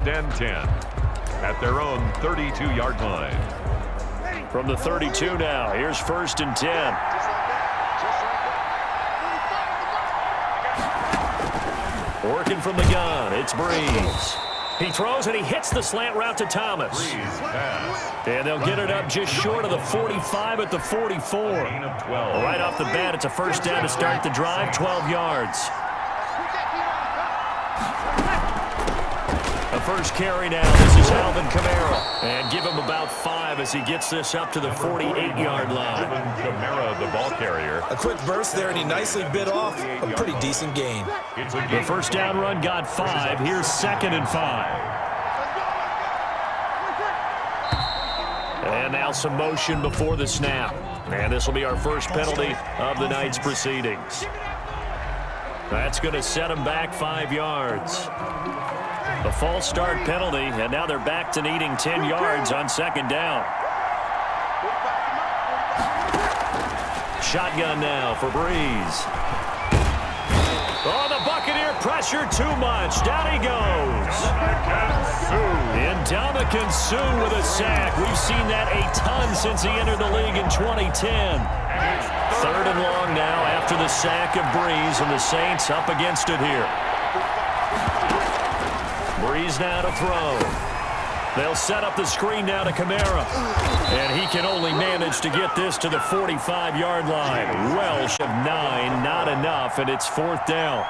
and 10 at their own 32-yard line. From the 32 now, here's 1st and 10. Working from the gun, it's Breeze. He throws and he hits the slant route to Thomas. And they'll get it up just short of the 45 at the 44. Right off the bat, it's a first down to start the drive, 12 yards. The first carry now, this is Alvin Kamara. And give him about 5 as he gets this up to the 48-yard line. Kamara, the ball carrier. A quick burst there, and he nicely bit off a pretty decent gain. The first down run got 5. Here's 2nd and 5. And now some motion before the snap. And this will be our first penalty of the night's proceedings. That's going to set him back 5 yards. The false start penalty, and now they're back to needing 10 yards on 2nd down. Shotgun now for Breeze. Oh, the Buccaneer pressure too much. Down he goes. Ndamukong Suh with a sack. We've seen that a ton since he entered the league in 2010. 3rd and long now after the sack of Breeze, and the Saints up against it here. Breeze now to throw. They'll set up the screen now to Kamara. And he can only manage to get this to the 45-yard line. Welsh of 9, not enough, and it's 4th down.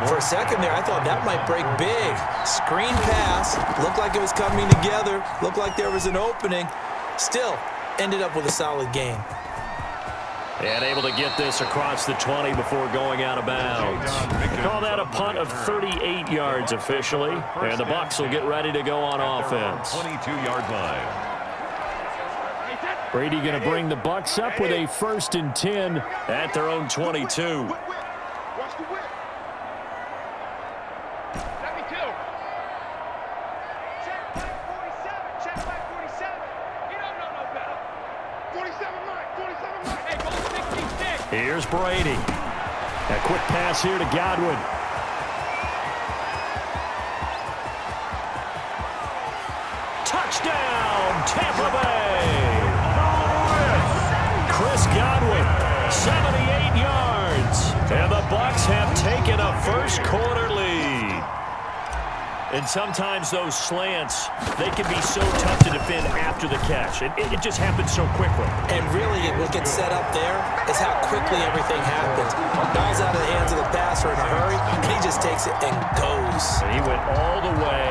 For a second there, I thought that might break big. Screen pass. Looked like it was coming together. Looked like there was an opening. Still, ended up with a solid gain. And able to get this across the 20 before going out of bounds. Call that a punt of 38 yards officially. And the Bucs will get ready to go on offense. 22-yard line. Brady going to bring the Bucs up with a 1st and 10 at their own 22. Here's Brady. A quick pass here to Godwin. Touchdown, Tampa Bay. Chris Godwin, 78 yards. And the Bucs have taken a first quarter lead. And sometimes those slants, they can be so tough to defend after the catch. It just happens so quickly. And really, what gets set up there is how quickly everything happens. Ball's out of the hands of the passer in a hurry, and he just takes it and goes. And he went all the way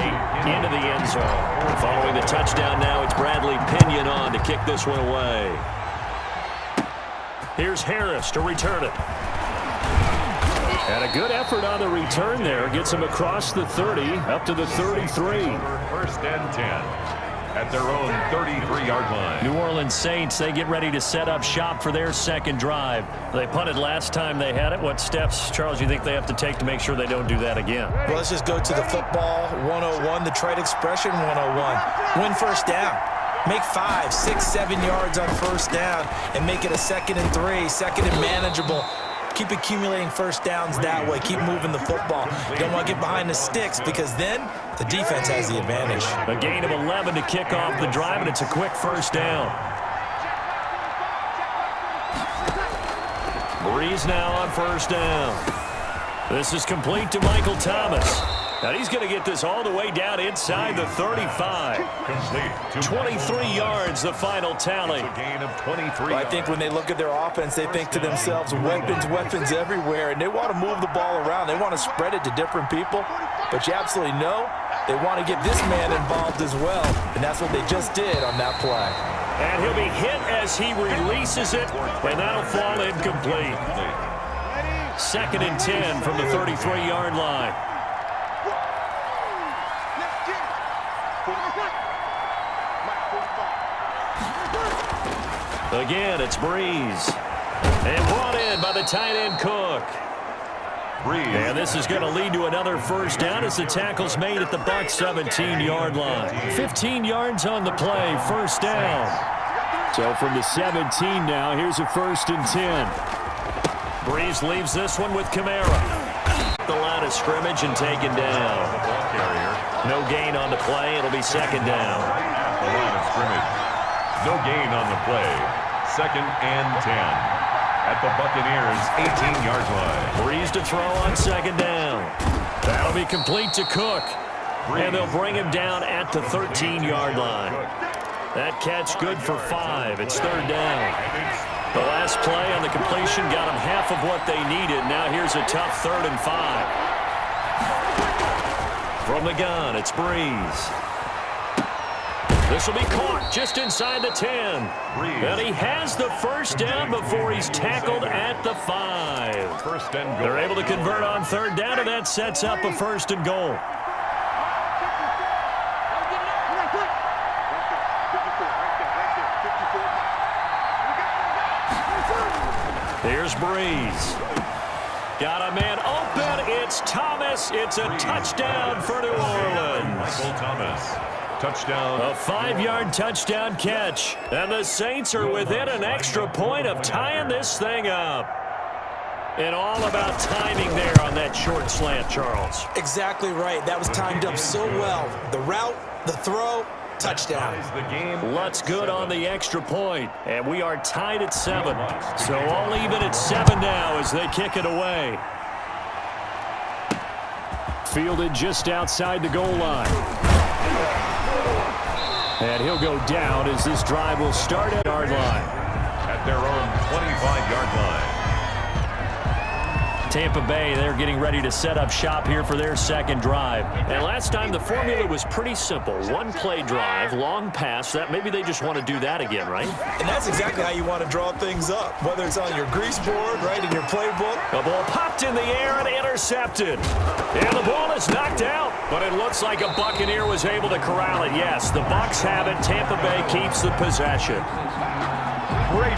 into the end zone. And following the touchdown now, it's Bradley Pinion on to kick this one away. Here's Harris to return it. And a good effort on the return there. Gets him across the 30, up to the 33. 1st and 10 at their own 33-yard line. New Orleans Saints, they get ready to set up shop for their second drive. They punted last time they had it. What steps, Charles, you think they have to take to make sure they don't do that again? Well, let's just go to the football 101, the trade expression 101. Win first down. Make 5, 6, 7 yards on first down and make it a 2nd and 3, 2nd and manageable. Keep accumulating first downs that way. Keep moving the football. You don't want to get behind the sticks because then the defense has the advantage. A gain of 11 to kick off the drive, and it's a quick first down. Breeze now on first down. This is complete to Michael Thomas. And he's going to get this all the way down inside the 35. 23 yards, the final tally. A gain of 23. I think when they look at their offense, they think to themselves, weapons everywhere, and they want to move the ball around. They want to spread it to different people, but you absolutely know they want to get this man involved as well, and that's what they just did on that play. And he'll be hit as he releases it, and that'll fall incomplete. 2nd and 10 from the 33-yard line. Again, it's Breeze. And brought in by the tight end Cook. And this is going to lead to another first down as the tackle's made at the Bucs 17-yard line. 15 yards on the play, first down. So from the 17 now, here's a 1st and 10. Breeze leaves this one with Kamara. The line of scrimmage and taken down. The ball carrier. No gain on the play. It'll be second down. At the line of scrimmage. No gain on the play. 2nd and 10. At the Buccaneers' 18-yard line. Breeze to throw on second down. That'll be complete to Cook. And they'll bring him down at the 13-yard line. That catch good for 5. It's 3rd down. The last play on the completion got them half of what they needed. Now here's a tough 3rd and 5. From the gun, it's Breeze. This will be caught just inside the 10. And he has the first down before he's tackled at the 5. First and goal. They're able to convert on 3rd down, and that sets up a 1st and goal. Here's Breeze. Got a man open. It's Thomas. It's a touchdown for New Orleans. Michael Thomas. Touchdown. A 5-yard touchdown catch. And the Saints are within an extra point of tying this thing up. And all about timing there on that short slant, Charles. Exactly right. That was timed up so well. The route, the throw, touchdown. Lutz good on the extra point, and we are tied at 7. So all even at 7 now as they kick it away. Fielded just outside the goal line. And he'll go down as this drive will start at yard line. At their own 25-yard line. Tampa Bay, they're getting ready to set up shop here for their second drive. And last time the formula was pretty simple. 1-play drive, long pass. That maybe they just want to do that again, right? And that's exactly how you want to draw things up, whether it's on your grease board, right, in your playbook. The ball popped in the air and intercepted. And the ball is knocked out, but it looks like a Buccaneer was able to corral it. Yes, the Bucs have it. Tampa Bay keeps the possession.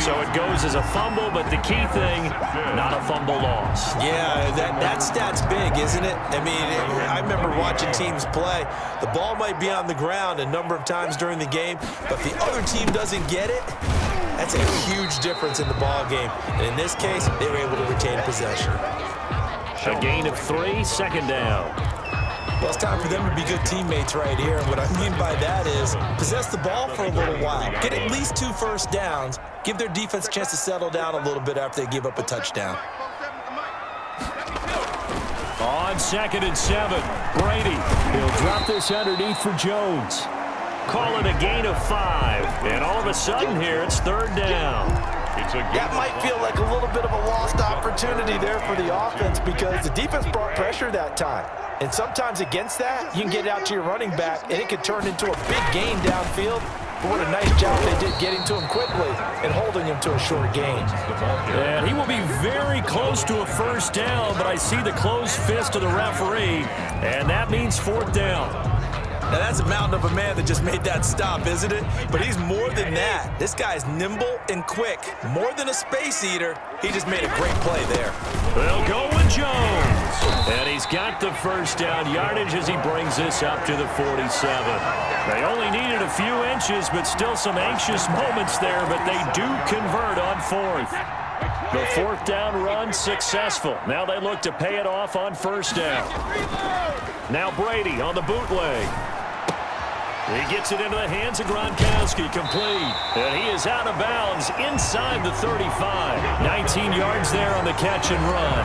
So it goes as a fumble, but the key thing, not a fumble loss. Yeah, that stat's big, isn't it? I mean, I remember watching teams play. The ball might be on the ground a number of times during the game, but if the other team doesn't get it, that's a huge difference in the ball game. And in this case, they were able to retain possession. A gain of 3, second down. Well, it's time for them to be good teammates right here. And what I mean by that is possess the ball for a little while. Get at least 2 first downs. Give their defense a chance to settle down a little bit after they give up a touchdown. On 2nd and 7, Brady. He'll drop this underneath for Jones. Call it a gain of 5. And all of a sudden here, it's 3rd down. That might feel like a little bit of a lost opportunity there for the offense because the defense brought pressure that time. And sometimes against that, you can get out to your running back, and it could turn into a big gain downfield. But what a nice job they did getting to him quickly and holding him to a short gain. And he will be very close to a first down, but I see the closed fist of the referee, and that means 4th down. Now, that's a mountain of a man that just made that stop, isn't it? But he's more than that. This guy's nimble and quick. More than a space eater, he just made a great play there. They'll go with Jones. And he's got the first down yardage as he brings this up to the 47. They only needed a few inches, but still some anxious moments there, but they do convert on 4th. The 4th down run successful. Now they look to pay it off on 1st down. Now Brady on the bootleg. He gets it into the hands of Gronkowski, complete. And he is out of bounds inside the 35. 19 yards there on the catch and run.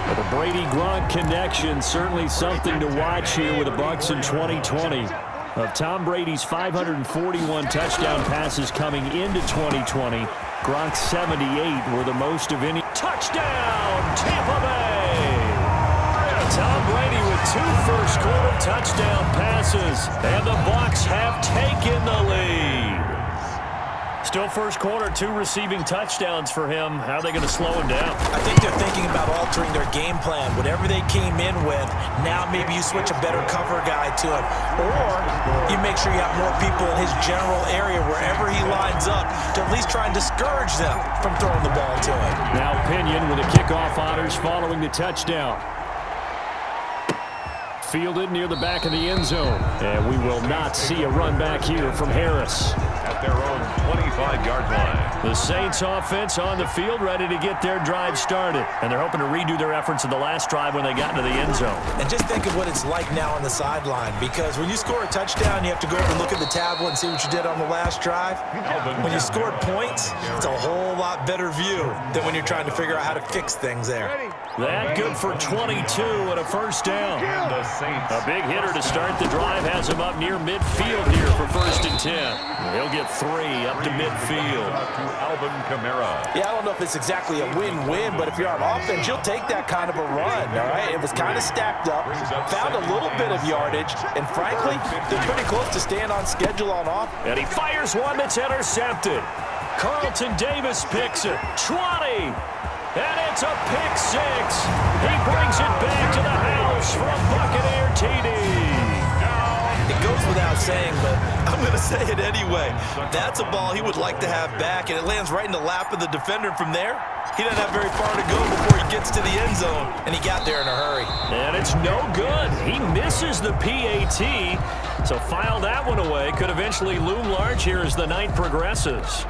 But the Brady-Gronk connection, certainly something to watch here with the Bucs in 2020. Of Tom Brady's 541 touchdown passes coming into 2020, Gronk's 78 were the most of any. Touchdown, Tampa Bay! Tom Brady with 2 first-quarter touchdown passes, and the Bucs have taken the lead. Still first quarter, 2 receiving touchdowns for him. How are they going to slow him down? I think they're thinking about altering their game plan. Whatever they came in with, now maybe you switch a better cover guy to him. Or you make sure you have more people in his general area wherever he lines up to at least try and discourage them from throwing the ball to him. Now Pinion with the kickoff honors following the touchdown. Fielded near the back of the end zone. And we will not see a run back here from Harris. At their own 25-yard line. The Saints offense on the field, ready to get their drive started. And they're hoping to redo their efforts in the last drive when they got into the end zone. And just think of what it's like now on the sideline, because when you score a touchdown, you have to go over and look at the tablet and see what you did on the last drive. When you scored points, it's a whole lot better view than when you're trying to figure out how to fix things there. That good for 22 and a first down. A big hitter to start the drive has him up near midfield here for 1st and 10. He'll get 3 up to midfield. Yeah, I don't know if it's exactly a win-win, but if you're on offense, you'll take that kind of a run, all right? It was kind of stacked up, found a little bit of yardage, and frankly, they're pretty close to staying on schedule on offense. And he fires one that's intercepted. Carlton Davis picks it. 20. And it's a pick 6. He brings it back to the house for a Buccaneer TD. It goes without saying, but I'm going to say it anyway. That's a ball he would like to have back, and it lands right in the lap of the defender. From there, he doesn't have very far to go before he gets to the end zone, and he got there in a hurry. And it's no good. He misses the PAT, so file that one away. Could eventually loom large here as the night progresses.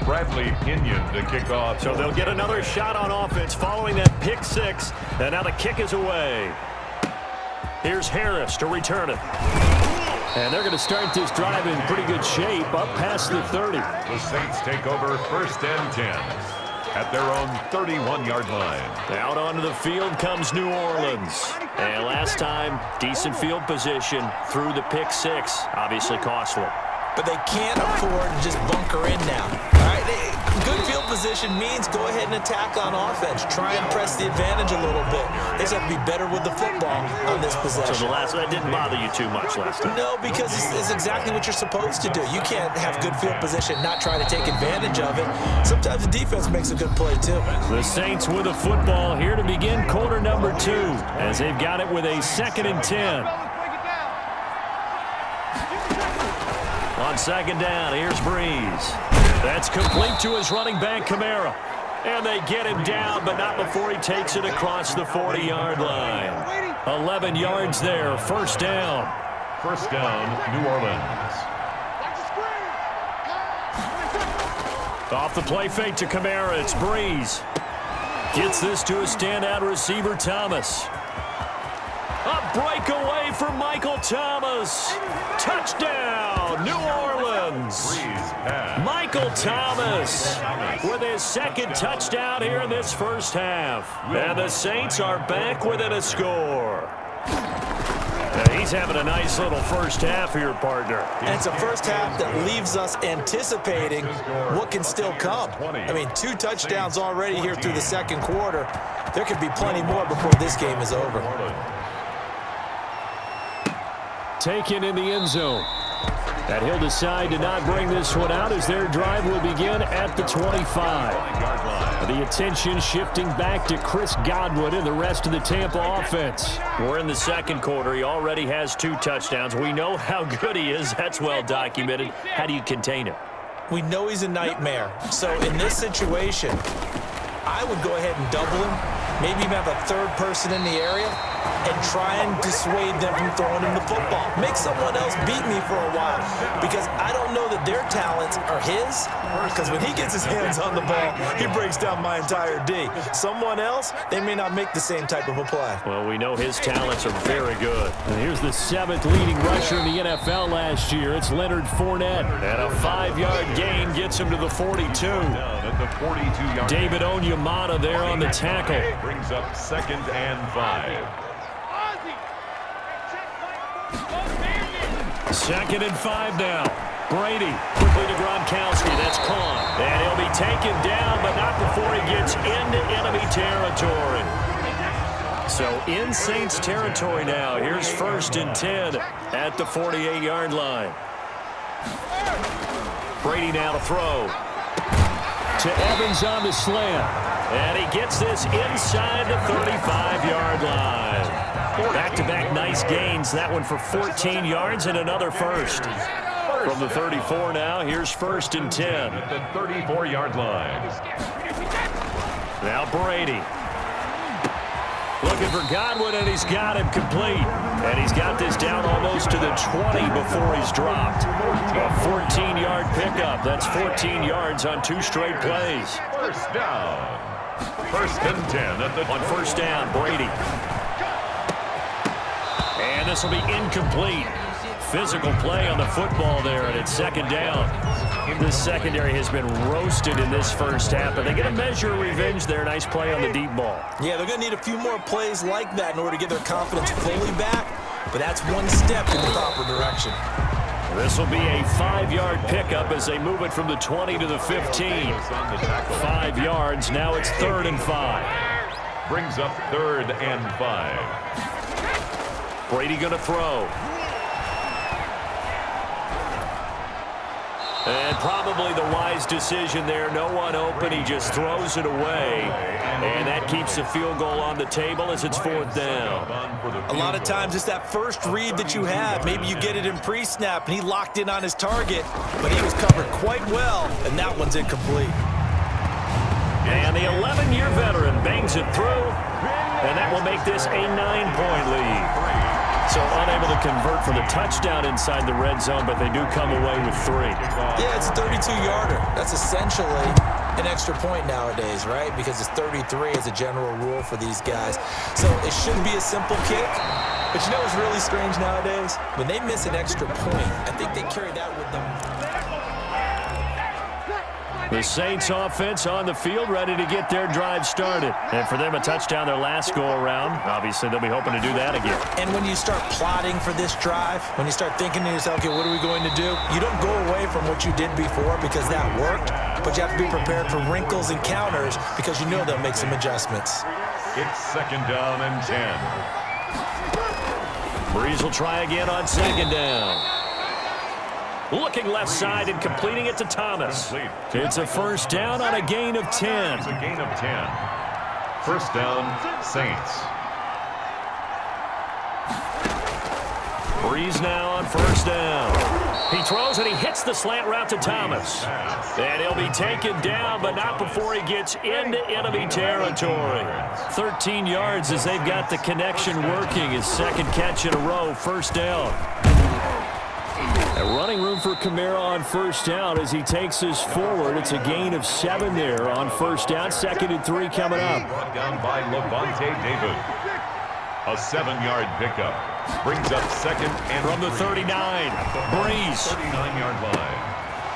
Bradley Pinion to kick off. So they'll get another shot on offense following that pick 6, and now the kick is away. Here's Harris to return it. And they're going to start this drive in pretty good shape, up past the 30. The Saints take over 1st and 10 at their own 31-yard line. Out onto the field comes New Orleans. And last time, decent field position through the pick 6. Obviously costly. But they can't afford to just bunker in now. All right, good field position means go ahead and attack on offense. Try and press the advantage a little bit. They just have to be better with the football on this possession. So that didn't bother you too much last time? No, because it's exactly what you're supposed to do. You can't have good field position, not try to take advantage of it. Sometimes the defense makes a good play, too. The Saints with the football here to begin quarter number 2, as they've got it with a 2nd and 10. On 2nd down, here's Breeze. That's complete to his running back, Kamara. And they get him down, but not before he takes it across the 40-yard line. 11 yards there, 1st down. 1st down, New Orleans. Off the play fake to Kamara, it's Breeze. Gets this to a standout receiver, Thomas. A breakaway for Michael Thomas. Touchdown, New Orleans. Michael Thomas with his 2nd touchdown here in this 1st half. And the Saints are back within a score. He's having a nice little 1st half here, partner. And it's a 1st half that leaves us anticipating what can still come. I mean, 2 touchdowns already here through the 2nd quarter. There could be plenty more before this game is over. Taken in the end zone. And he'll decide to not bring this one out as their drive will begin at the 25. The attention shifting back to Chris Godwin and the rest of the Tampa offense. We're in the 2nd quarter. He already has 2 touchdowns. We know how good he is. That's well documented. How do you contain him? We know he's a nightmare. So in this situation, I would go ahead and double him. Maybe even have a 3rd person in the area and try and dissuade them from throwing him the football. Make someone else beat me for a while, because I don't know that their talents are his, because when he gets his hands on the ball, he breaks down my entire D. Someone else, they may not make the same type of a play. Well, we know his talents are very good. And here's the 7th leading rusher in the NFL last year. It's Leonard Fournette. And a 5-yard gain gets him to the 42. David Onyemata there on the tackle. Brings up 2nd and 5. 2nd and 5 now. Brady quickly to Gronkowski. That's caught. And he'll be taken down, but not before he gets into enemy territory. So in Saints territory now. Here's 1st and 10 at the 48-yard line. Brady now to throw. To Evans on the slant. And he gets this inside the 35-yard line. Back-to-back nice gains. That one for 14 yards and another 1st. From the 34 now, here's 1st and 10. At the 34-yard line. Now Brady. Looking for Godwin, and he's got him complete. And he's got this down almost to the 20 before he's dropped. A 14-yard pickup. That's 14 yards on 2 straight plays. First down. First and 10 at the... On first down, Brady. And this will be incomplete. Physical play on the football there, and it's second down. This secondary has been roasted in this first half, but they get a measure of revenge there. Nice play on the deep ball. Yeah, they're going to need a few more plays like that in order to get their confidence fully back, but that's one step in the proper direction. This will be a 5-yard pickup as they move it from the 20 to the 15. 5 yards. Now it's 3rd and 5. Brings up 3rd and 5. Brady going to throw. And probably the wise decision there. No one open. He just throws it away. And that keeps the field goal on the table as it's 4th down. A lot of times it's that first read that you have. Maybe you get it in pre-snap, and he locked in on his target, but he was covered quite well, and that one's incomplete. And the 11-year veteran bangs it through, and that will make this a 9-point lead. So unable to convert for the touchdown inside the red zone, but they do come away with 3. Yeah, it's a 32-yarder. That's essentially an extra point nowadays, right? Because it's 33 as a general rule for these guys. So it should be a simple kick. But you know what's really strange nowadays? When they miss an extra point, I think they carry that with them. The Saints offense on the field, ready to get their drive started. And for them, a touchdown their last go-around. Obviously, they'll be hoping to do that again. And when you start plotting for this drive, when you start thinking to yourself, okay, what are we going to do? You don't go away from what you did before because that worked, but you have to be prepared for wrinkles and counters because you know they'll make some adjustments. It's 2nd down and 10. Breeze will try again on 2nd down. Looking left side and completing it to Thomas. It's a first down on a gain of 10. It's a gain of 10. First down, Saints. Breeze now on first down. He throws and he hits the slant route to Thomas. And he'll be taken down, but not before he gets into enemy territory. 13 yards as they've got the connection working. His 2nd catch in a row, first down. Running room for Kamara on first down as he takes us forward. It's a gain of 7 there on first down. 2nd and 3 coming up. Brought down by Levante David. A 7-yard pickup. Brings up 2nd and from the 39. Breeze. 39-yard line.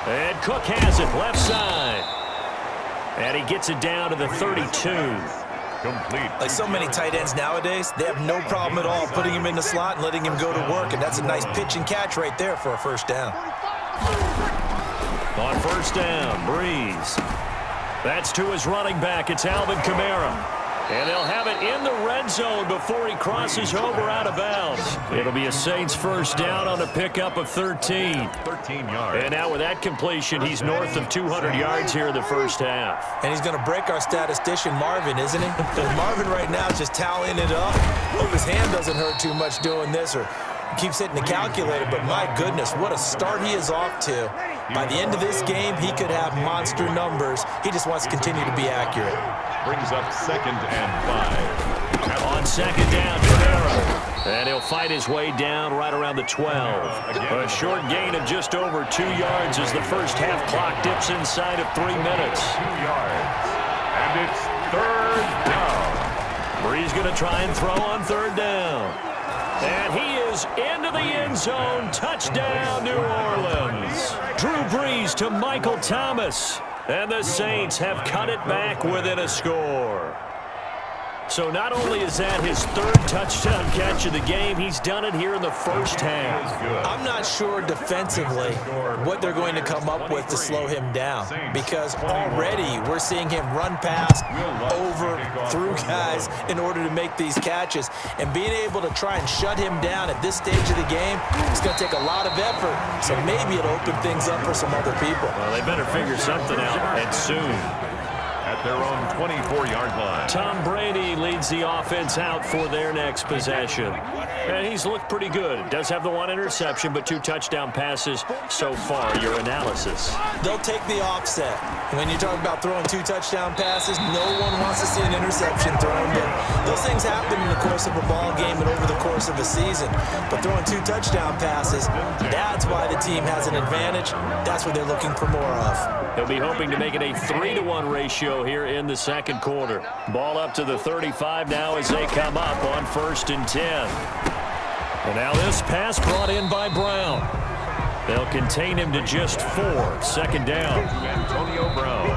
And Cook has it left side. And he gets it down to the 32. Complete. Like so many tight ends nowadays, they have no problem at all putting him in the slot and letting him go to work, and that's a nice pitch and catch right there for a first down. On first down, Breeze. That's to his running back. It's Alvin Kamara. And they'll have it in the red zone before he crosses over out of bounds. It'll be a Saints first down on a pickup of 13. 13 yards. And now with that completion, he's north of 200 yards here in the first half. And he's going to break our statistician, Marvin, isn't he? And Marvin right now is just tallying it up. Hope his hand doesn't hurt too much doing this or keeps hitting the calculator, but my goodness, what a start he is off to. By the end of this game, he could have monster numbers. He just wants to continue to be accurate. Brings up 2nd and 5. On 2nd down, Kamara. And he'll fight his way down right around the 12. A short gain of just over 2 yards as the first half clock dips inside of 3 minutes. 2 yards. And it's 3rd down. Breeze going to try and throw on 3rd down. And he is into the end zone. Touchdown, New Orleans. Drew Brees to Michael Thomas. And the Saints have cut it back within a score. So not only is that his 3rd touchdown catch of the game, he's done it here in the first half. I'm not sure defensively what they're going to come up with to slow him down, because already we're seeing him run past, over, through guys in order to make these catches. And being able to try and shut him down at this stage of the game, it's going to take a lot of effort. So maybe it'll open things up for some other people. Well, they better figure something out, and soon. At at their own 24-yard line. Tom Brady leads the offense out for their next possession. And he's looked pretty good. Does have the one interception, but 2 touchdown passes so far. Your analysis. They'll take the offset. When you talk about throwing 2 touchdown passes, no one wants to see an interception thrown. But those things happen in the course of a ball game and over the course of a season. But throwing 2 touchdown passes, that's why the team has an advantage. That's what they're looking for more of. They'll be hoping to make it a 3-to-1 ratio here in the second quarter. Ball up to the 35 now as they come up on 1st and 10. And now this pass brought in by Brown. They'll contain him to just 4. 2nd down. Antonio Brown.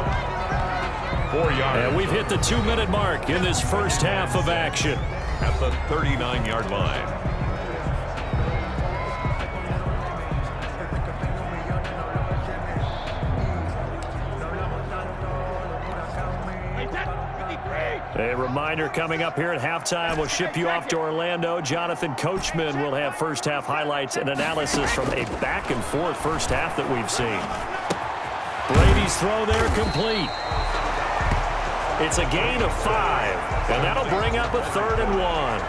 4 yards. And we've hit the 2-minute mark in this first half of action. At the 39-yard line. A reminder coming up here at halftime. We'll ship you off to Orlando. Jonathan Coachman will have first half highlights and analysis from a back-and-forth first half that we've seen. Brady's throw there complete. It's a gain of 5, and that'll bring up a 3rd and 1.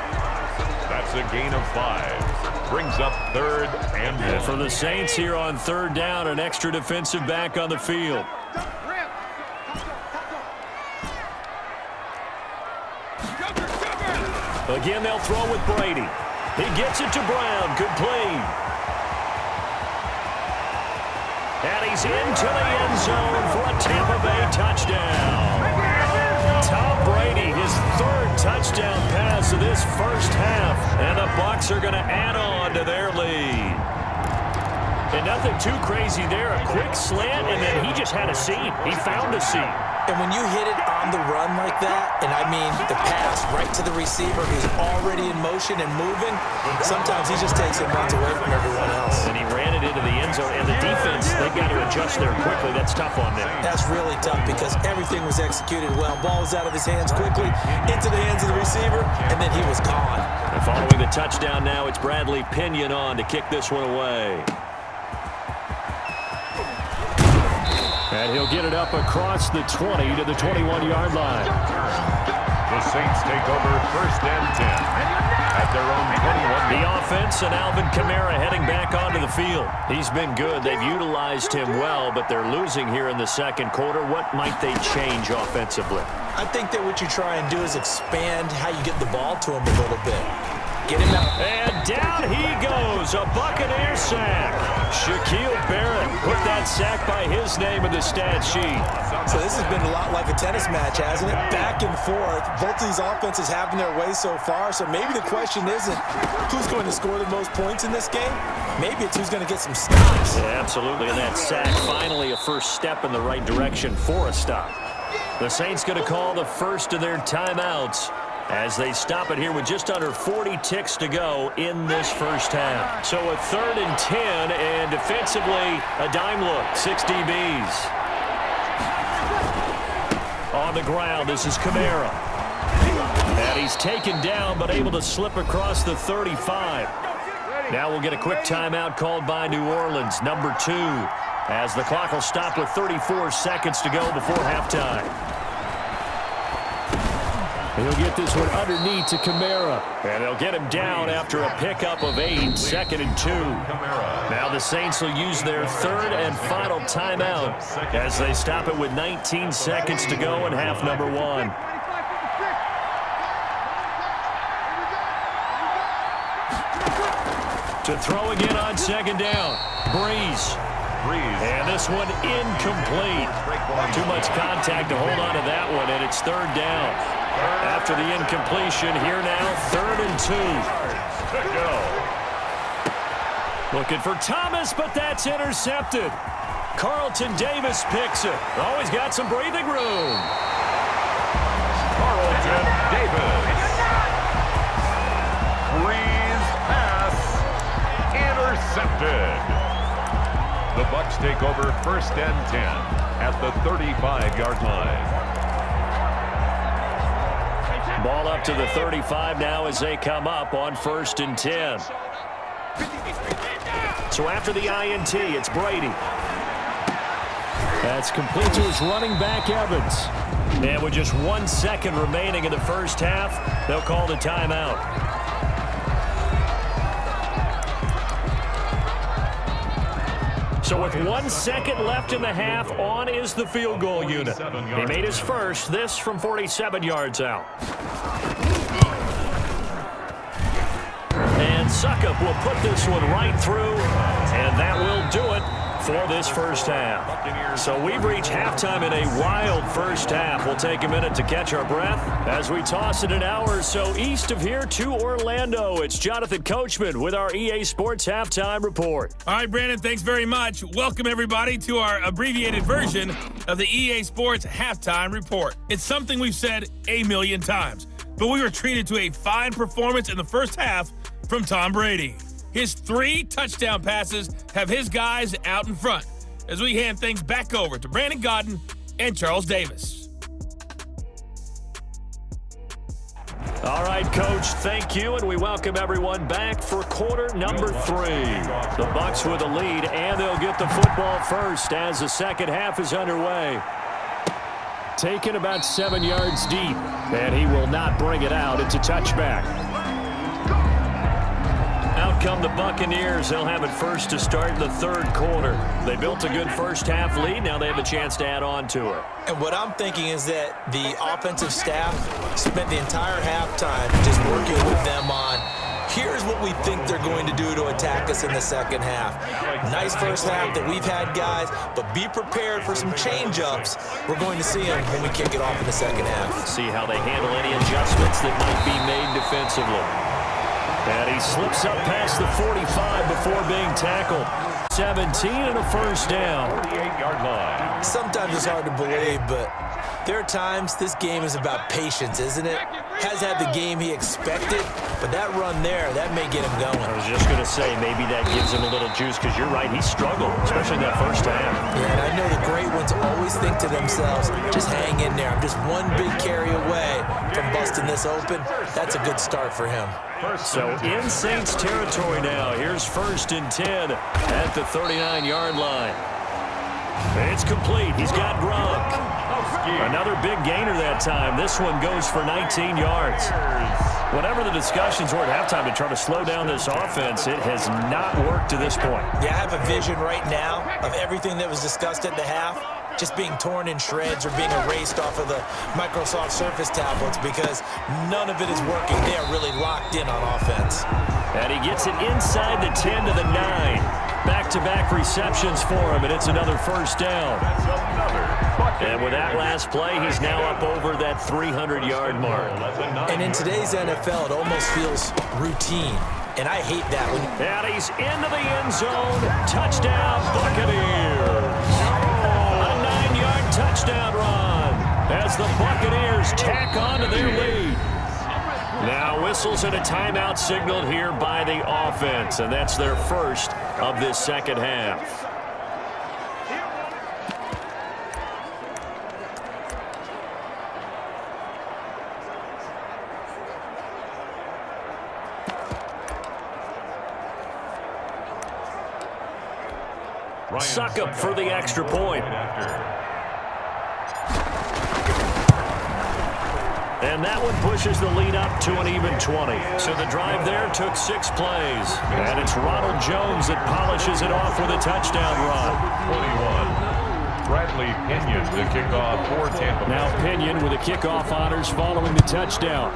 That's a gain of 5. Brings up 3rd and 1. And for the Saints here on 3rd down, an extra defensive back on the field. Again, they'll throw with Brady. He gets it to Brown, complete. And he's into the end zone for a Tampa Bay touchdown. Tom Brady, his 3rd touchdown pass of this first half. And the Bucs are going to add on to their lead. And nothing too crazy there. A quick slant, and then he just had a seam. He found a seam. And when you hit it on the run like that, and I mean the pass right to the receiver who's already in motion and moving, sometimes he just takes and runs away from everyone else. And he ran it into the end zone, and the defense, they've got to adjust there quickly. That's tough on them. That's really tough because everything was executed well. Ball was out of his hands quickly, into the hands of the receiver, and then he was gone. And following the touchdown now, it's Bradley Pinion on to kick this one away. And he'll get it up across the 20 to the 21-yard line. The Saints take over 1st and 10 at their own 21. The offense and Alvin Kamara heading back onto the field. He's been good. They've utilized him well, but they're losing here in the second quarter. What might they change offensively? I think that what you try and do is expand how you get the ball to him a little bit. Get him out. And down he goes. A Buccaneer sack. Shaquille Barrett put that sack by his name in the stat sheet. So this has been a lot like a tennis match, hasn't it? Back and forth. Both these offenses having their way so far. So maybe the question isn't who's going to score the most points in this game. Maybe it's who's going to get some stops. Yeah, absolutely. And that sack finally a first step in the right direction for a stop. The Saints going to call the first of their timeouts as they stop it here with just under 40 ticks to go in this first half. So a 3rd and 10, and defensively, a dime look, 6 DBs. On the ground, this is Kamara. And he's taken down, but able to slip across the 35. Now we'll get a quick timeout called by New Orleans, number 2, as the clock will stop with 34 seconds to go before halftime. He'll get this one underneath to Kamara. And they'll get him down after a pickup of 8, 2nd and 2. Now the Saints will use their 3rd and final timeout as they stop it with 19 seconds to go in half number 1. To throw again on 2nd down. Breeze. And this one incomplete. Too much contact to hold on to that one, and it's 3rd down. After the incompletion, here now, 3rd and 2. Looking for Thomas, but that's intercepted. Carlton Davis picks it. Always got some breathing room. Carlton Davis. Breeze pass. Intercepted. The Bucs take over 1st and 10 at the 35-yard line. Ball up to the 35 now as they come up on 1st and 10. So after the INT, it's Brady. That's complete to his running back, Evans. And with just 1 second remaining in the first half, they'll call the timeout. So with 1 second left in the half, on is the field goal unit. He made his first, this from 47 yards out. And Suckup will put this one right through, and that will do it for this first half. So we've reached halftime in a wild first half. We'll take a minute to catch our breath as we toss it an hour or so east of here to Orlando. It's Jonathan Coachman with our EA Sports Halftime Report. All right, Brandon, thanks very much. Welcome, everybody, to our abbreviated version of the EA Sports Halftime Report. It's something we've said a million times, but we were treated to a fine performance in the first half from Tom Brady. His 3 touchdown passes have his guys out in front as we hand things back over to Brandon Godden and Charles Davis. All right, Coach, thank you, and we welcome everyone back for quarter number 3. The Bucs with a lead, and they'll get the football first as the second half is underway. Taken about 7 yards deep, and he will not bring it out. It's a touchback. Out come the Buccaneers. They'll have it first to start the third quarter. They built a good first half lead. Now they have a chance to add on to it. And what I'm thinking is that the offensive staff spent the entire halftime just working with them on, here's what we think they're going to do to attack us in the second half. Nice first half that we've had, guys, but be prepared for some change-ups. We're going to see them when we kick it off in the second half. See how they handle any adjustments that might be made defensively. And he slips up past the 45 before being tackled. 17 and a first down. 48-yard line. Sometimes it's hard to believe, but there are times this game is about patience, isn't it? Has had the game he expected, but that run there, that may get him going. I was just going to say, maybe that gives him a little juice, because you're right, he struggled, especially in that first half. Yeah, and I know the great ones always think to themselves, just hang in there. I'm just one big carry away from busting this open. That's a good start for him. So in Saints territory now. Here's 1st and 10 at the 39-yard line. It's complete. He's got Gronk. Another big gainer that time. This one goes for 19 yards. Whatever the discussions were at halftime to try to slow down this offense, it has not worked to this point. Yeah, I have a vision right now of everything that was discussed at the half just being torn in shreds or being erased off of the Microsoft Surface tablets because none of it is working. They are really locked in on offense. And he gets it inside the 10 to the 9. Back-to-back receptions for him, and it's another first down. And with that last play, he's now up over that 300-yard mark. And in today's NFL, it almost feels routine. And I hate that one. And he's into the end zone. Touchdown, Buccaneers. A 9-yard touchdown run as the Buccaneers tack on to their lead. Now whistles and a timeout signaled here by the offense, and that's their first of this second half. Suckup for the extra point. And that one pushes the lead up to an even 20. So the drive there took 6 plays. And it's Ronald Jones that polishes it off with a touchdown run. 21. Bradley Pinion, the kickoff for Tampa Bay. Now Pinion with the kickoff honors following the touchdown.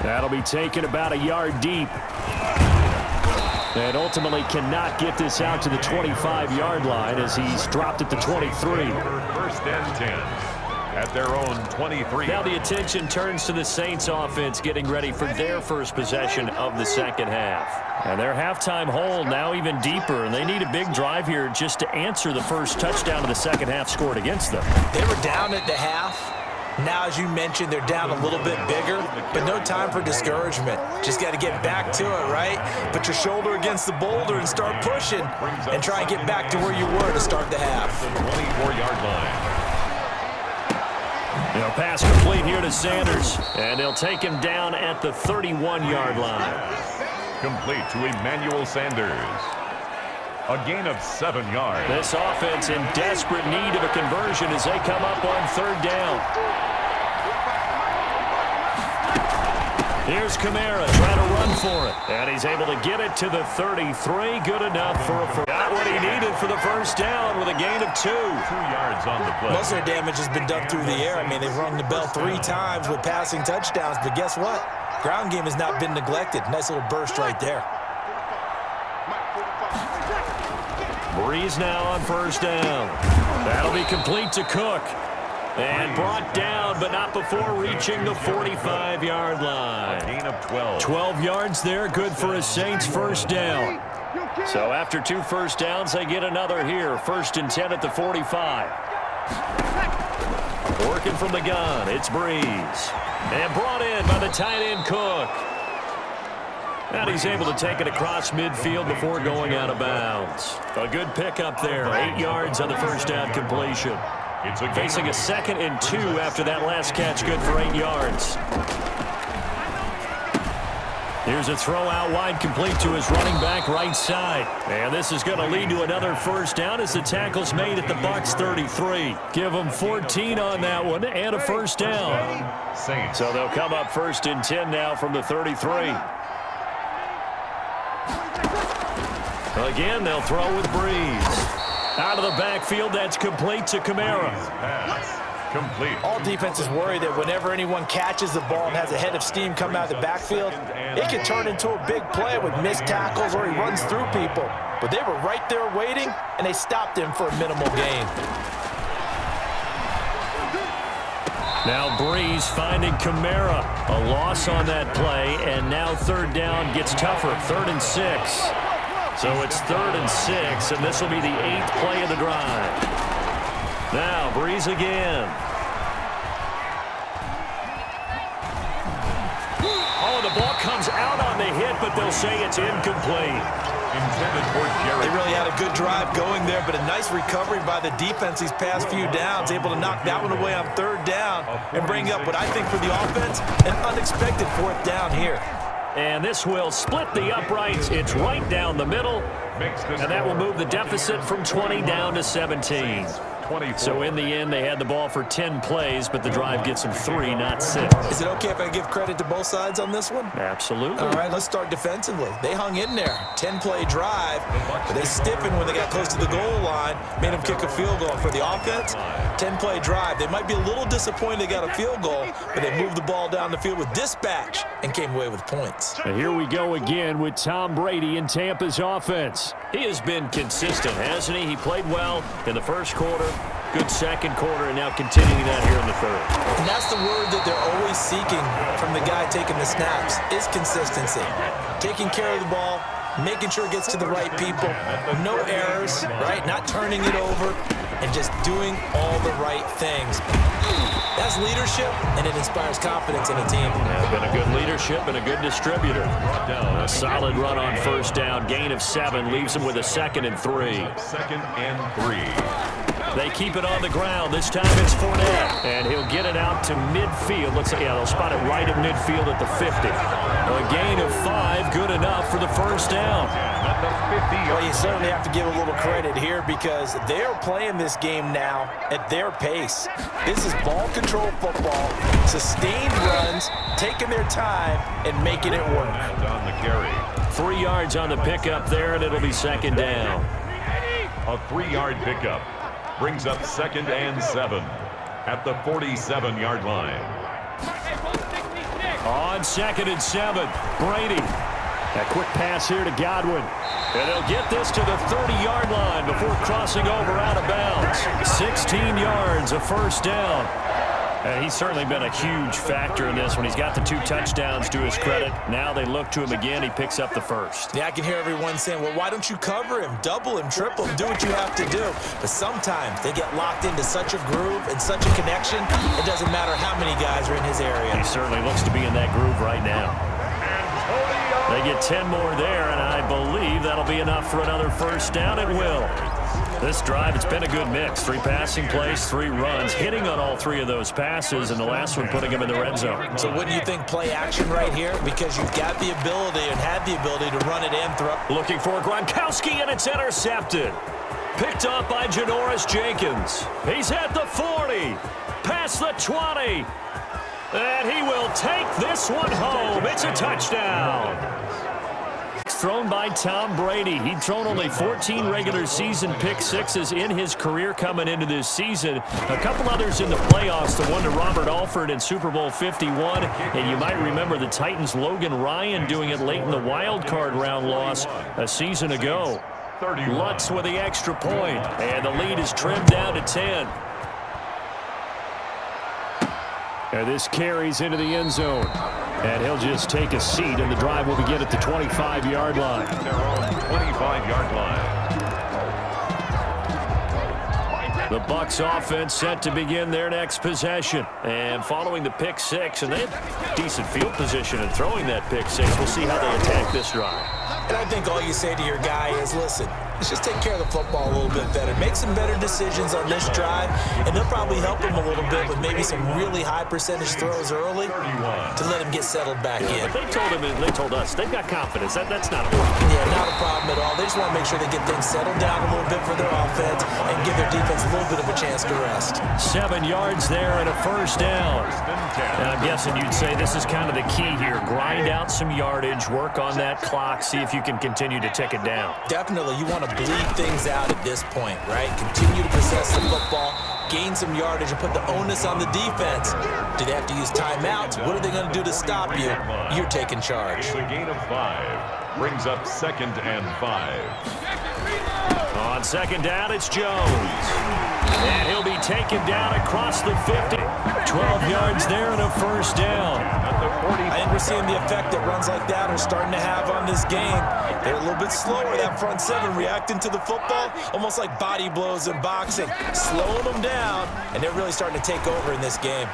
That'll be taken about a yard deep. And ultimately cannot get this out to the 25-yard line as he's dropped at the 23. 1st and 10 at their own 23. Now the attention turns to the Saints offense getting ready for their first possession of the second half. And their halftime hole now even deeper, and they need a big drive here just to answer the first touchdown of the second half scored against them. They were down at the half. Now, as you mentioned, they're down a little bit bigger, but no time for discouragement. Just got to get back to it, right? Put your shoulder against the boulder and start pushing and try and get back to where you were to start the half. 24-yard line. They'll pass complete here to Sanders, and they'll take him down at the 31-yard line. Complete to Emmanuel Sanders. A gain of 7 yards. This offense in desperate need of a conversion as they come up on 3rd down. Here's Kamara trying to run for it. And he's able to get it to the 33. Good enough for a first. Got what he needed for the first down with a gain of 2. 2 yards on the play. Most of their damage has been done through the air. I mean, they've rung the bell 3 times with passing touchdowns. But guess what? Ground game has not been neglected. Nice little burst right there. Breeze now on 1st down. That'll be complete to Cook. And brought down, but not before reaching the 45-yard line. A gain of 12. 12 yards there, good for a Saints first down. So after 2 first downs, they get another here. 1st and 10 at the 45. Working from the gun, it's Breeze. And brought in by the tight end Cook. And he's able to take it across midfield before going out of bounds. A good pickup there, 8 yards on the first down completion. Facing a 2nd and 2 after that last catch, good for 8 yards. Here's a throw out wide, complete to his running back right side. And this is going to lead to another first down as the tackle's made at the Bucs 33. Give them 14 on that one and a first down. So they'll come up 1st and 10 now from the 33. Again, they'll throw with Breeze. Out of the backfield, that's complete to Kamara. Complete. All defenses worry that whenever anyone catches the ball and has a head of steam come out of the backfield, it can turn into a big play with missed tackles or he runs through people. But they were right there waiting, and they stopped him for a minimal gain. Now Breeze finding Kamara. A loss on that play, and now 3rd down gets tougher. 3rd and 6. So it's 3rd and 6, and this will be the 8th play of the drive. Now Breeze again. Oh, the ball comes out on the hit, but they'll say it's incomplete. Intended for Jerry. They really had a good drive going there, but a nice recovery by the defense these past few downs, able to knock that one away on 3rd down and bring up what I think for the offense, an unexpected 4th down here. And this will split the uprights. It's right down the middle. And that will move the deficit from 20 down to 17. 24. So in the end, they had the ball for 10 plays, but the drive gets them 3, not 6. Is it okay if I give credit to both sides on this one? Absolutely. All right, let's start defensively. They hung in there. 10-play drive, but they stiffened when they got close to the goal line, made them kick a field goal. For the offense, 10-play drive. They might be a little disappointed they got a field goal, but they moved the ball down the field with dispatch and came away with points. And here we go again with Tom Brady in Tampa's offense. He has been consistent, hasn't he? He played well in the first quarter, good second quarter, and now continuing that here in the 3rd. And that's the word that they're always seeking from the guy taking the snaps, is consistency. Taking care of the ball, making sure it gets to the right people, no errors, right? Not turning it over, and just doing all the right things. That's leadership, and it inspires confidence in a team. Yeah, been a good leadership and a good distributor. A solid run on 1st down, gain of 7, leaves them with a 2nd and 3. 2nd and 3. They keep it on the ground. This time it's Fournette, and he'll get it out to midfield. Looks like, yeah, they'll spot it right at midfield at the 50. A gain of 5, good enough for the first down. At the 50. Well, you certainly have to give a little credit here because they're playing this game now at their pace. This is ball control football, sustained runs, taking their time, and making it work. On the carry. 3 yards on the pickup there, and it'll be 2nd down. A 3-yard pickup brings up 2nd and 7 at the 47-yard line. On 2nd and 7, Brady. A quick pass here to Godwin. And they'll get this to the 30-yard line before crossing over out of bounds. 16 yards, a first down. And he's certainly been a huge factor in this when he's got the 2 touchdowns to his credit. Now they look to him again. He picks up the first. Yeah, I can hear everyone saying, well, why don't you cover him, double him, triple him, do what you have to do. But sometimes they get locked into such a groove and such a connection, it doesn't matter how many guys are in his area. He certainly looks to be in that groove right now. They get 10 more there, and I believe that'll be enough for another first down. It will. This drive, it's been a good mix. 3 passing plays, 3 runs, hitting on all 3 of those passes, and the last one putting him in the red zone. So wouldn't you think play action right here? Because you've got the ability and had the ability to run it in, throw. Looking for Gronkowski, and it's intercepted. Picked up by Janoris Jenkins. He's at the 40, past the 20, and he will take this one home. It's a touchdown. Thrown by Tom Brady. He'd thrown only 14 regular season pick-sixes in his career coming into this season. A couple others in the playoffs, the one to Robert Alford in Super Bowl 51. And you might remember the Titans' Logan Ryan doing it late in the wild card round loss a season ago. Lutz with the extra point, and the lead is trimmed down to 10. And this carries into the end zone. And he'll just take a seat, and the drive will begin at the 25-yard line. Their own 25-yard line. The Bucs offense set to begin their next possession. And following the pick six, and they have decent field position in throwing that pick six. We'll see how they attack this drive. And I think all you say to your guy is, listen, let's just take care of the football a little bit better. Make some better decisions on this drive, and they'll probably help him a little bit with maybe some really high percentage throws early to let him get settled back in. But they told us they've got confidence. That's not a problem. Yeah, not a problem at all. They just want to make sure they get things settled down a little bit for their offense and give their defense a little bit of a chance to rest. 7 yards there and a first down. And I'm guessing you'd say this is kind of the key here. Grind out some yardage, work on that clock, see if you can continue to tick it down. Definitely. You want to bleed things out at this point, right? Continue to possess the football, gain some yardage, and put the onus on the defense. Do they have to use timeouts? What are they going to do to stop you? You're taking charge. It's a gain of 5. Brings up 2nd and 5. On 2nd down, it's Jones. And he'll be taken down across the 50. 12 yards there and a first down. I think we're seeing the effect that runs like that are starting to have on this game. They're a little bit slower, that front 7, reacting to the football, almost like body blows in boxing, slowing them down, and they're really starting to take over in this game.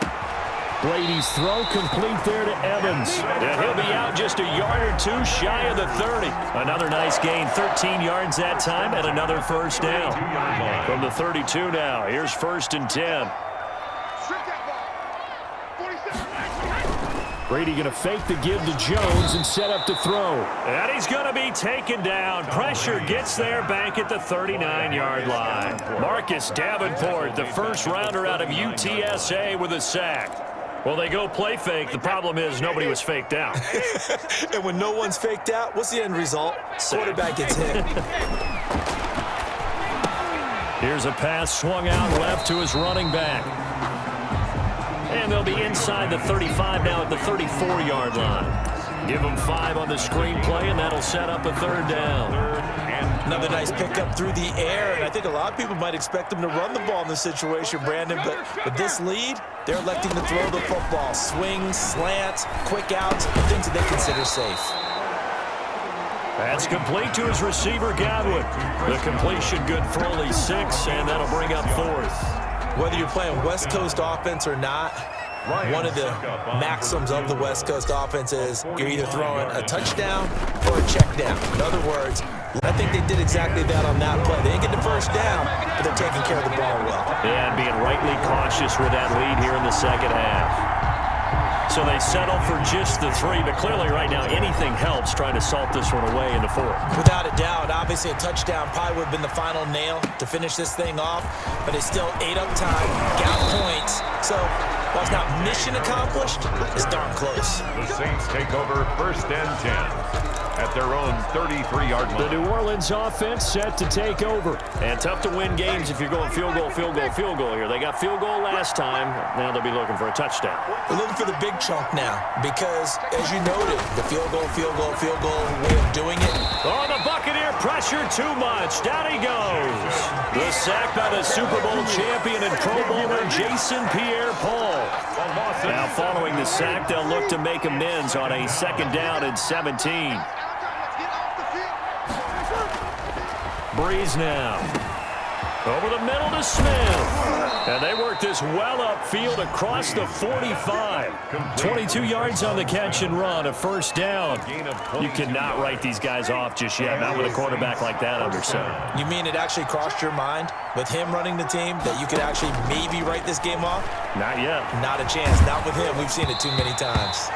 Brady's throw complete there to Evans. And he'll be out just a yard or 2 shy of the 30. Another nice gain, 13 yards that time, and another first down. From the 32 now, here's 1st and 10. Brady going to fake the give to Jones and set up to throw. And he's going to be taken down. Pressure gets there back at the 39-yard line. Marcus Davenport, the first rounder out of UTSA with a sack. Well, they go play fake. The problem is nobody was faked out. And when no one's faked out, what's the end result? Quarterback gets hit. Here's a pass swung out left to his running back. And they'll be inside the 35 now at the 34-yard line. Give them 5 on the screenplay, and that'll set up a 3rd down. Another nice pickup through the air, and I think a lot of people might expect them to run the ball in this situation, Brandon, but with this lead, they're electing to throw the football. Swings, slants, quick outs, things that they consider safe. That's complete to his receiver, Godwin. The completion good for only 6, and that'll bring up 4th. Whether you're playing West Coast offense or not, one of the maxims of the West Coast offense is you're either throwing a touchdown or a check down. In other words, I think they did exactly that on that play. They didn't get the first down, but they're taking care of the ball well. And being rightly cautious with that lead here in the second half. So they settle for just the 3, but clearly right now anything helps trying to salt this one away in the 4th. Without a doubt, obviously a touchdown probably would have been the final nail to finish this thing off, but they still ate up time, got points. So while it's not mission accomplished, it's darn close. The Saints take over 1st and 10. At their own 33-yard line. The New Orleans offense set to take over. And tough to win games if you're going field goal here. They got field goal last time. Now they'll be looking for a touchdown. We're looking for the big chunk now because, as you noted, the field goal way of doing it. Oh, the Buccaneer pressure too much. Down he goes. The sack by the Super Bowl champion and Pro Bowler Jason Pierre-Paul. Now following the sack, they'll look to make amends on a 2nd down and 17. Breeze now. Over the middle to Smith. And they work this well upfield across the 45. 22 yards on the catch and run, a first down. You cannot write these guys off just yet, not with a quarterback like that under center. You mean it actually crossed your mind with him running the team that you could actually maybe write this game off? Not yet. Not a chance. Not with him. We've seen it too many times.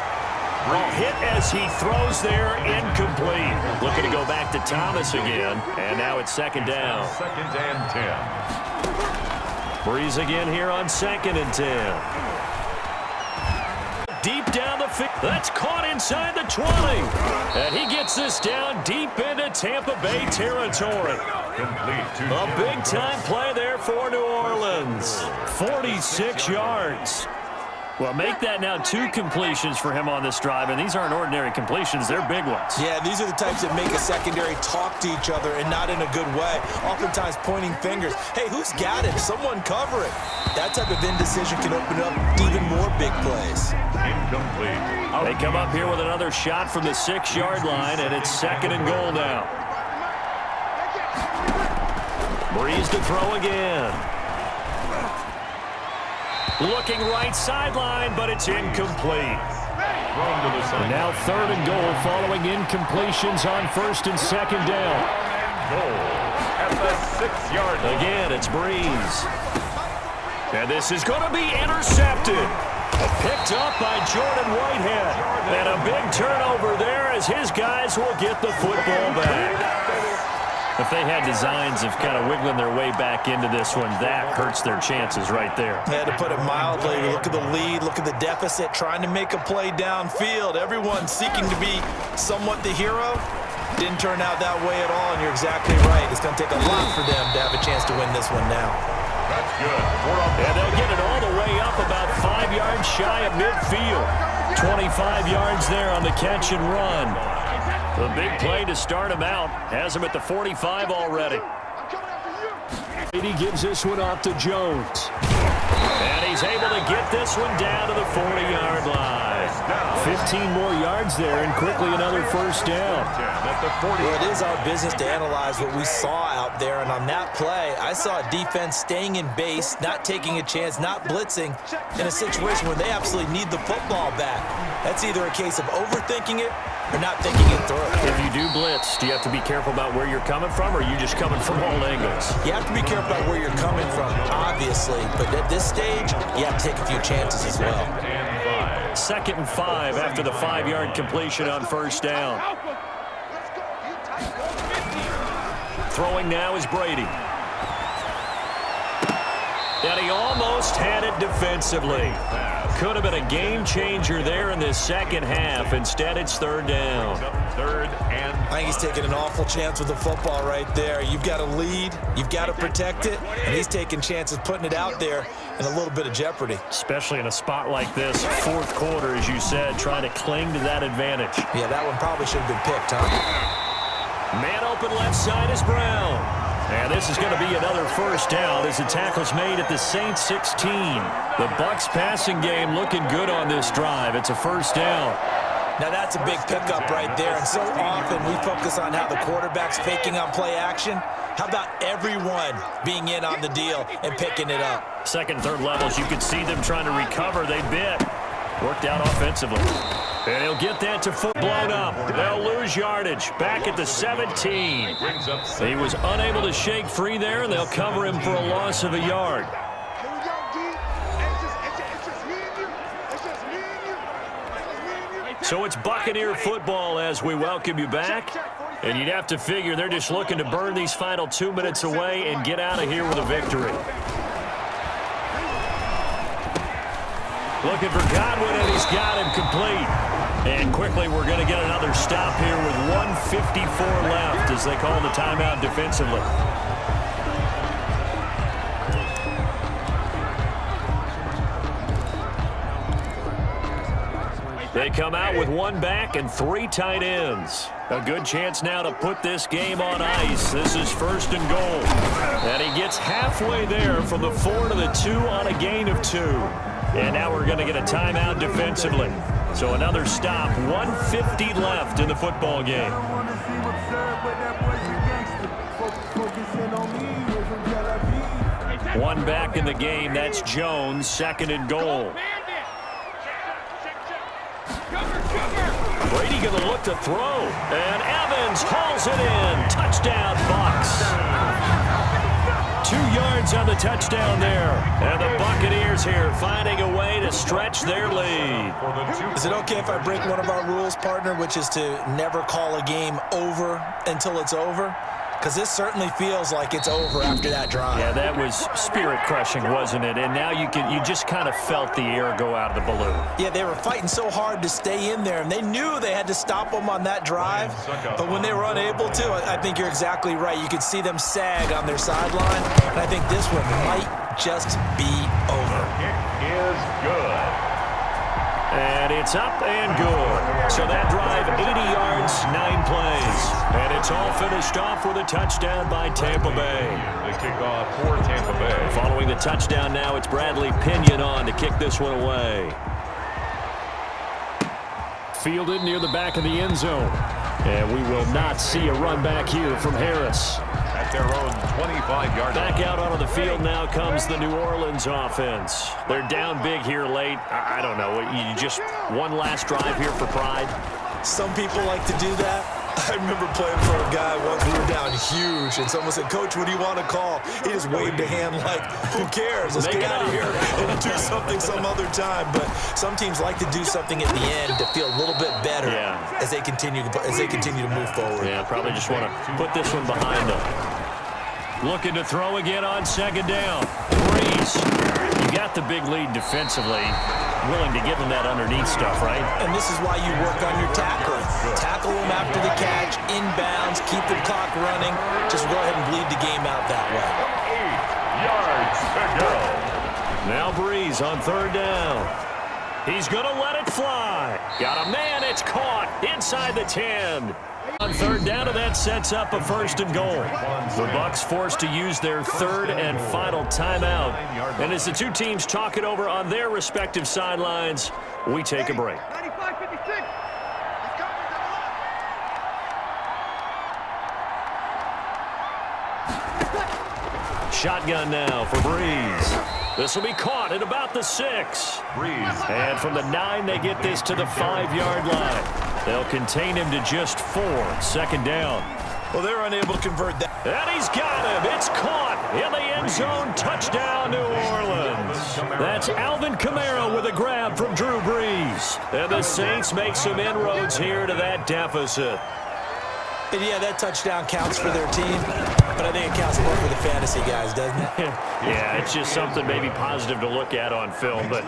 Hit as he throws there, incomplete. Looking to go back to Thomas again, and now it's second down. Second and 10. Breeze again here on second and 10. Deep down the field. That's caught inside the 20. And he gets this down deep into Tampa Bay territory. A big-time play there for New Orleans. 46 yards. Well, make that now 2 completions for him on this drive, and these aren't ordinary completions. They're big ones. Yeah, these are the types that make a secondary talk to each other and not in a good way, oftentimes pointing fingers. Hey, who's got it? Someone cover it. That type of indecision can open up even more big plays. Incomplete. They come up here with another shot from the 6-yard line, and it's second and goal now. Breeze to throw again. Looking right sideline, but it's incomplete. Now third and goal following incompletions on first and second down. Goal at the 6-yard line. Again, it's Breeze. And this is going to be intercepted. Picked up by Jordan Whitehead. And a big turnover there as his guys will get the football back. If they had designs of kind of wiggling their way back into this one, that hurts their chances right there. Yeah, to put it mildly, look at the lead, look at the deficit, trying to make a play downfield. Everyone seeking to be somewhat the hero. Didn't turn out that way at all, and you're exactly right. It's going to take a lot for them to have a chance to win this one now. That's good. And they'll get it all the way up about 5 yards shy of midfield. 25 yards there on the catch and run. The big play to start him out. Has him at the 45 already. He gives this one off to Jones. And he's able to get this one down to the 40-yard line. 15 more yards there and quickly another first down. Well, it is our business to analyze what we saw out there, and on that play, I saw a defense staying in base, not taking a chance, not blitzing, in a situation where they absolutely need the football back. That's either a case of overthinking it or not thinking it through. If you do blitz, do you have to be careful about where you're coming from, or are you just coming from all angles? You have to be careful about where you're coming from, obviously, but at this stage, you have to take a few chances as well. Second and 5 after the 5-yard completion on first down. Throwing now is Brady. And he almost had it defensively. Could have been a game changer there in this second half. Instead, it's third down. I think he's taking an awful chance with the football right there. You've got to lead, you've got to protect it, and he's taking chances putting it out there in a little bit of jeopardy. Especially in a spot like this, fourth quarter, as you said, trying to cling to that advantage. Yeah, that one probably should have been picked, huh? Man open left side is Brown. And this is going to be another first down as the tackle's made at the Saints 16. The Bucs passing game looking good on this drive. It's a first down. Now that's a big pickup right there, and so often we focus on how the quarterback's faking on play action. How about everyone being in on the deal and picking it up? Second, third levels, you could see them trying to recover. They bit. Worked out offensively. And he'll get that to foot blown up. They'll lose yardage. Back at the 17. He was unable to shake free there, and they'll cover him for a loss of a yard. So it's Buccaneer football as we welcome you back. And you'd have to figure they're just looking to burn these final 2 minutes away and get out of here with a victory. Looking for Godwin, and he's got him complete. And quickly, we're going to get another stop here with 1:54 left as they call the timeout defensively. They come out with one back and 3 tight ends. A good chance now to put this game on ice. This is first and goal. And he gets halfway there from the 4 to the 2 on a gain of 2. And now we're going to get a timeout defensively. So another stop, 1:50 left in the football game. I wanna see what's up, but that boy gangster. Focusing on me, from Tel Aviv. One back in the game. That's Jones, second and goal. Brady going to look to throw. And Evans hauls it in. Touchdown, Bucs. 2 yards on the touchdown there. And the Buccaneers here finding a way to stretch their lead. Is it okay if I break one of our rules, partner, which is to never call a game over until it's over? Because this certainly feels like it's over after that drive. Yeah, that was spirit-crushing, wasn't it? And now you just kind of felt the air go out of the balloon. Yeah, they were fighting so hard to stay in there, and they knew they had to stop them on that drive. But when they were unable to, I think you're exactly right. You could see them sag on their sideline, and I think this one might just be over. Kick is good. And it's up and good. So that drive, 80 yards, 9 plays. And it's all finished off with a touchdown by Tampa Bay. The kickoff for Tampa Bay. Following the touchdown now, it's Bradley Pinion on to kick this one away. Fielded near the back of the end zone. And we will not see a run back here from Harris. At their own 25-yard line. Back out onto the field now comes the New Orleans offense. They're down big here late. I don't know. You just one last drive here for pride. Some people like to do that. I remember playing for a guy once. We were down huge, and someone said, "Coach, what do you want to call?" He just waved a hand like, "Who cares? Let's get out of here and do something some other time." But some teams like to do something at the end to feel a little bit better as they continue to move forward. Yeah, probably just want to put this one behind them. Looking to throw again on second down. Breeze. You got the big lead defensively. Willing to give them that underneath stuff, right? And this is why you work on your tackling. Tackle them after the catch, inbounds, keep the clock running. Just go ahead and bleed the game out that way. 8 yards to go. Now Breeze on third down. He's going to let it fly. Got a man. It's caught inside the 10. On third down, and that sets up a first and goal. The Bucs forced to use their third and final timeout. And as the two teams talk it over on their respective sidelines, we take a break. Shotgun now for Breeze. This will be caught at about the 6. Breeze. And from the 9, they get this to the 5-yard line. They'll contain him to just 4. Second down. Well, they're unable to convert that. And he's got him. It's caught in the end zone. Touchdown, New Orleans. That's Alvin Kamara with a grab from Drew Brees. And the Saints make some inroads here to that deficit. And yeah, that touchdown counts for their team, but I think it counts more for the fantasy guys, doesn't it? Yeah, it's just something maybe positive to look at on film, but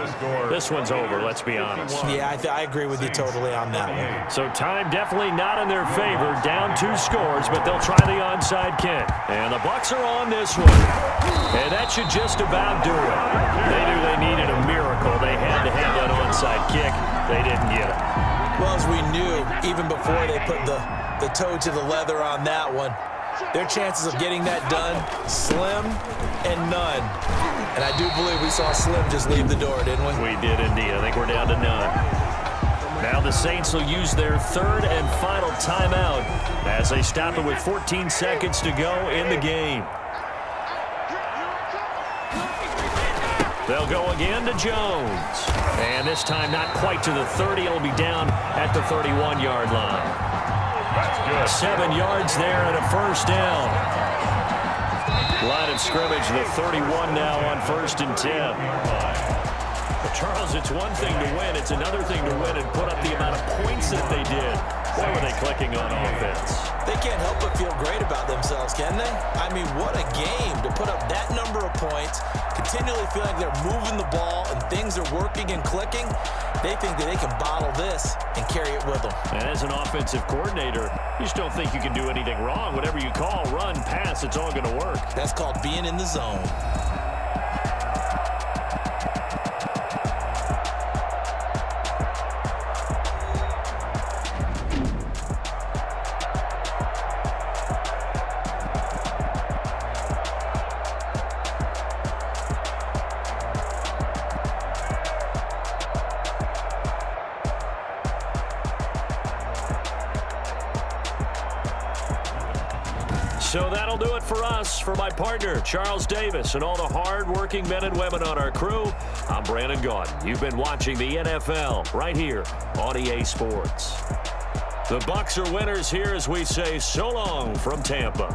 this one's over, let's be honest. Yeah, I agree with you totally on that one. So time definitely not in their favor. Down 2 scores, but they'll try the onside kick. And the Bucs are on this one. And that should just about do it. They knew they needed a miracle. They had to have that onside kick. They didn't get it. Well, as we knew, even before they put the toe to the leather on that one, their chances of getting that done, slim and none. And I do believe we saw Slim just leave the door, didn't we? We did indeed. I think we're down to none. Now the Saints will use their third and final timeout as they stop it with 14 seconds to go in the game. They'll go again to Jones. And this time not quite to the 30. It'll be down at the 31-yard line. That's good. 7 yards there and a first down. Line of scrimmage, the 31 now on 1st and 10. But Charles, it's one thing to win. It's another thing to win and put up the amount of points that they did. Boy, were they clicking on offense. They can't help but feel great about themselves, can they? I mean, what a game to put up that number of points, continually feel like they're moving the ball and things are working and clicking. They think that they can bottle this and carry it with them. And as an offensive coordinator, you just don't think you can do anything wrong. Whatever you call, run, pass, it's all going to work. That's called being in the zone. So that'll do it for us. For my partner, Charles Davis, and all the hard-working men and women on our crew, I'm Brandon Gaudin. You've been watching the NFL right here on EA Sports. The Bucs are winners here as we say so long from Tampa.